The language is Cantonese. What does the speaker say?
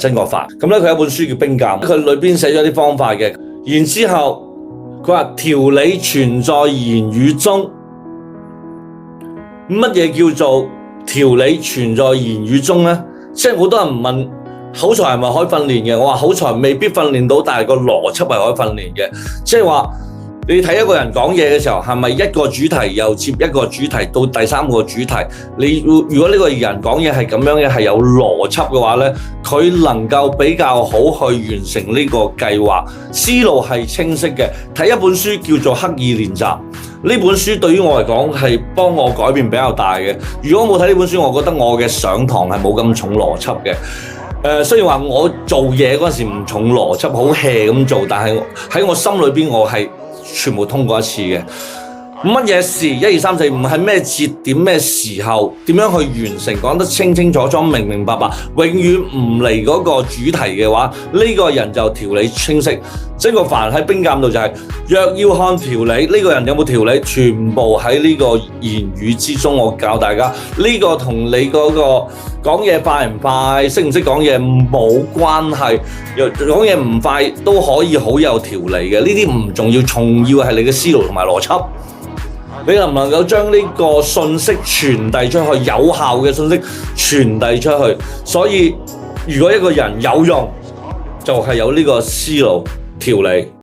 曾國藩。咁咧佢有一本書叫《冰鑑》，佢裏邊寫咗啲方法嘅。然之後佢話條理存在言語中。乜嘢叫做條理存在言語中呢？即係好多人問口才係咪可以訓練嘅？我話口才未必訓練到，但係個邏輯係可以訓練嘅。即係話你睇一個人講嘢嘅時候，係咪一個主題又接一個主題到第三個主題？如果呢個人講嘢係咁樣嘅，係有邏輯嘅話呢，佢能夠比較好去完成呢個計劃，思路係清晰嘅。睇一本書叫做《刻意練習》。呢本書對於我嚟講係幫我改變比較大嘅。如果冇睇呢本書，我覺得我嘅上堂係冇咁重邏輯嘅。雖然話我做嘢嗰陣時唔重邏輯，好 hea 咁做，但係喺我心裏邊我係全部通過一次嘅。乜嘢事1、2、3、4、5係咩節點咩時候點樣去完成，講得清清楚楚明明白白，永遠唔離嗰個主題嘅話，呢個人就條理清晰。曾國藩喺冰鑑度就係若要看條理，呢個人有冇條理，全部喺呢個言語之中。我教大家呢個同你嗰個講嘢快唔快，識唔識講嘢冇關係，講嘢唔快都可以好有條理嘅。呢啲唔重要，重要係你嘅思路同埋邏輯。你能唔能夠將呢個信息傳遞出去，有效嘅信息傳遞出去？所以如果一個人有用，就係有呢個思路條理。